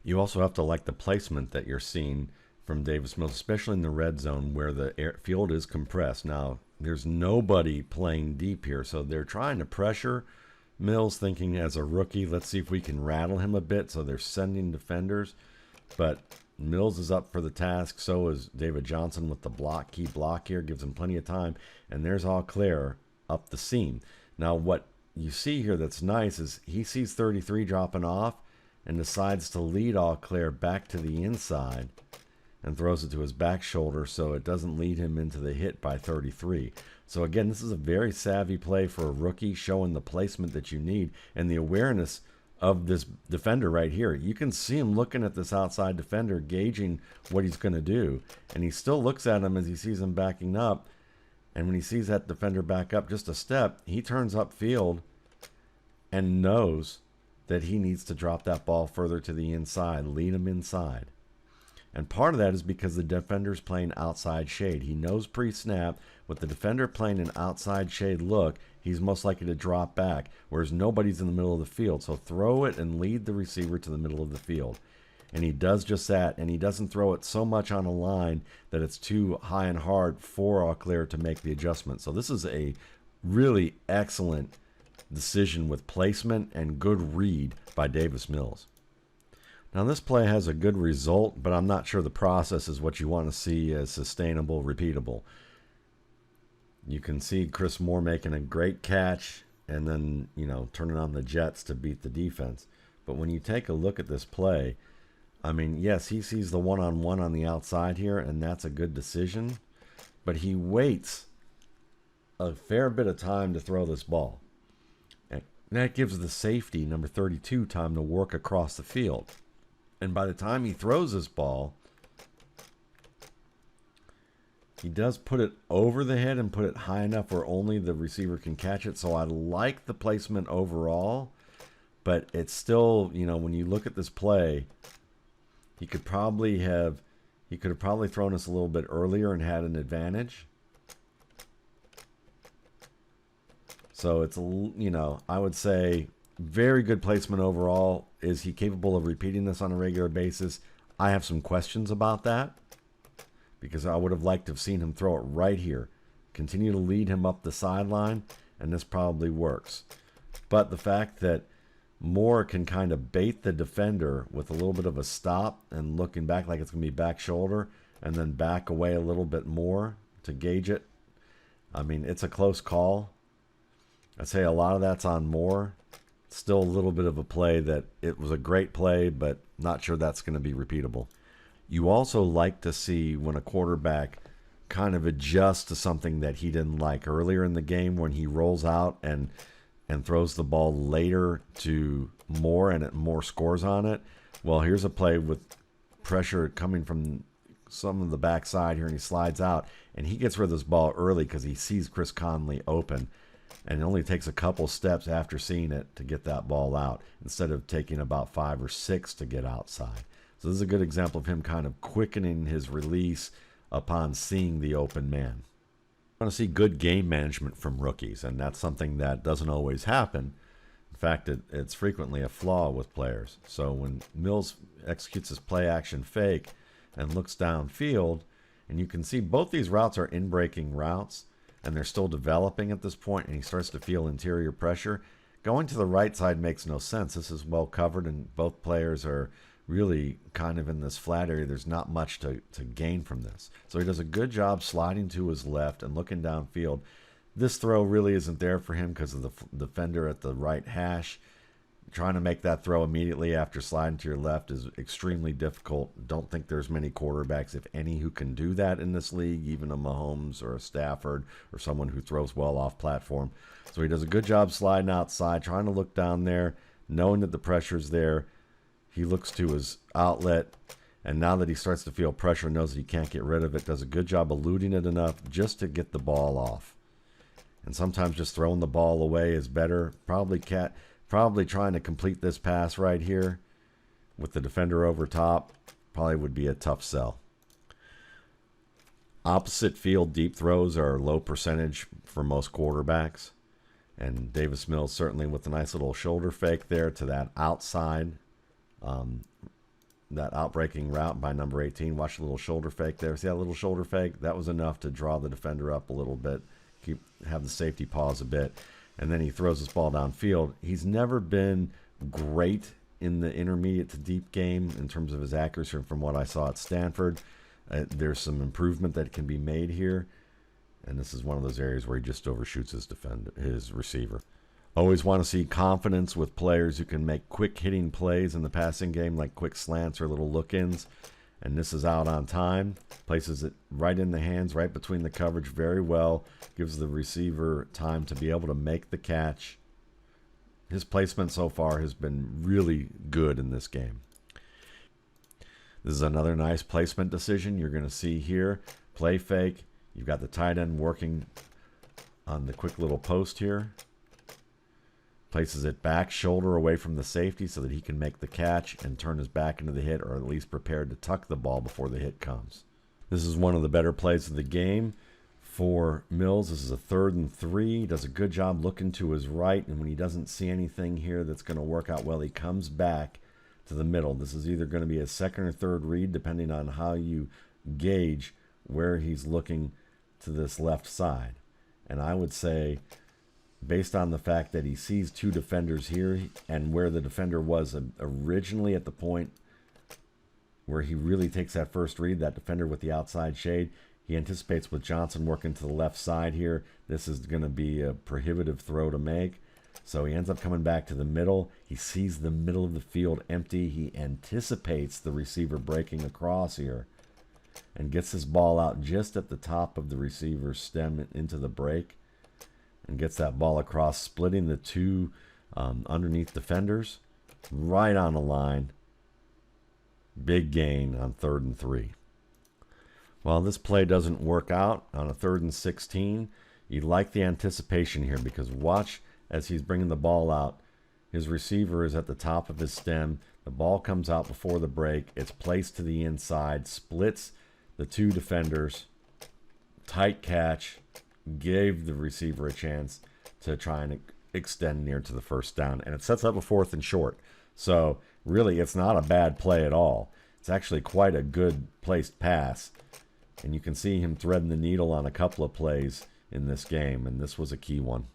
You also have to like the placement that you're seeing from Davis Mills, especially in the red zone where the field is compressed. Now, there's nobody playing deep here, so they're trying to pressure Mills, thinking as a rookie, let's see if we can rattle him a bit. So they're sending defenders, but Mills is up for the task. So is David Johnson with the key block here, gives him plenty of time. And there's All Clear up the seam. Now, what you see here that's nice is he sees 33 dropping off and decides to lead All Clear back to the inside and throws it to his back shoulder so it doesn't lead him into the hit by 33. So again, this is a very savvy play for a rookie, showing the placement that you need and the awareness of this defender right here. You can see him looking at this outside defender, gauging what he's going to do, and he still looks at him as he sees him backing up. And when he sees that defender back up just a step, he turns upfield and knows that he needs to drop that ball further to the inside, lead him inside. And part of that is because the defender's playing outside shade. He knows pre-snap, with the defender playing an outside shade look, he's most likely to drop back, whereas nobody's in the middle of the field. So throw it and lead the receiver to the middle of the field. And he does just that, and he doesn't throw it so much on a line that it's too high and hard for All Clear to make the adjustment. So this is a really excellent decision with placement and good read by Davis Mills. Now this play has a good result, but I'm not sure the process is what you want to see as sustainable, repeatable. You can see Chris Moore making a great catch and then, turning on the Jets to beat the defense. But when you take a look at this play, I mean, yes, he sees the one-on-one on the outside here, and that's a good decision. But he waits a fair bit of time to throw this ball. And that gives the safety, number 32, time to work across the field. And by the time he throws this ball, he does put it over the head and put it high enough where only the receiver can catch it. So I like the placement overall, but it's still, when you look at this play, he could have probably thrown us a little bit earlier and had an advantage. So it's, I would say very good placement overall. Is he capable of repeating this on a regular basis? I have some questions about that, because I would have liked to have seen him throw it right here. Continue to lead him up the sideline, and this probably works. But the fact that Moore can kind of bait the defender with a little bit of a stop and looking back like it's going to be back shoulder, and then back away a little bit more to gauge it. I mean, it's a close call. I'd say a lot of that's on Moore. Still a little bit of a play that it was a great play, but not sure that's going to be repeatable. You also like to see when a quarterback kind of adjusts to something that he didn't like earlier in the game, when he rolls out and throws the ball later to Moore and Moore scores on it. Well, here's a play with pressure coming from some of the backside here, and he slides out, and he gets rid of this ball early because he sees Chris Conley open. And it only takes a couple steps after seeing it to get that ball out, instead of taking about 5 or 6 to get outside. So this is a good example of him kind of quickening his release upon seeing the open man. I want to see good game management from rookies, and that's something that doesn't always happen. In fact, it's frequently a flaw with players. So when Mills executes his play action fake and looks downfield, and you can see both these routes are in-breaking routes, and they're still developing at this point, and he starts to feel interior pressure. Going to the right side makes no sense. This is well covered, and both players are really kind of in this flat area. There's not much to gain from this. So he does a good job sliding to his left and looking downfield. This throw really isn't there for him because of the defender at the right hash. Trying to make that throw immediately after sliding to your left is extremely difficult. Don't think there's many quarterbacks, if any, who can do that in this league, even a Mahomes or a Stafford or someone who throws well off platform. So he does a good job sliding outside, trying to look down there, knowing that the pressure's there. He looks to his outlet, and now that he starts to feel pressure, knows that he can't get rid of it, does a good job eluding it enough just to get the ball off. And sometimes just throwing the ball away is better. Probably trying to complete this pass right here with the defender over top probably would be a tough sell. Opposite field deep throws are low percentage for most quarterbacks. And Davis Mills certainly with a nice little shoulder fake there to that outside that outbreaking route by number 18. Watch the little shoulder fake there. See that little shoulder fake? That was enough to draw the defender up a little bit, have the safety pause a bit, and then he throws this ball downfield. He's never been great in the intermediate to deep game in terms of his accuracy from what I saw at Stanford. There's some improvement that can be made here, and this is one of those areas where he just overshoots his receiver. Always want to see confidence with players who can make quick hitting plays in the passing game, like quick slants or little look-ins. And this is out on time. Places it right in the hands, right between the coverage very well. Gives the receiver time to be able to make the catch. His placement so far has been really good in this game. This is another nice placement decision you're going to see here. Play fake. You've got the tight end working on the quick little post here. Places it back, shoulder away from the safety so that he can make the catch and turn his back into the hit, or at least prepared to tuck the ball before the hit comes. This is one of the better plays of the game for Mills. This is a 3rd and 3. He does a good job looking to his right, and when he doesn't see anything here that's going to work out well, he comes back to the middle. This is either going to be a 2nd or 3rd read, depending on how you gauge where he's looking to this left side. And I would say, based on the fact that he sees 2 defenders here and where the defender was originally at the point where he really takes that first read, that defender with the outside shade, he anticipates with Johnson working to the left side here, this is going to be a prohibitive throw to make. So he ends up coming back to the middle. He sees the middle of the field empty. He anticipates the receiver breaking across here and gets this ball out just at the top of the receiver's stem into the break, and gets that ball across, splitting the 2 underneath defenders right on the line. Big gain on 3rd and 3. Well, this play doesn't work out on a 3rd and 16. You like the anticipation here, because watch as he's bringing the ball out. His receiver is at the top of his stem. The ball comes out before the break. It's placed to the inside, splits the 2 defenders. Tight catch. Gave the receiver a chance to try and extend near to the first down. And it sets up a 4th and short. So really, it's not a bad play at all. It's actually quite a good placed pass. And you can see him threading the needle on a couple of plays in this game. And this was a key one.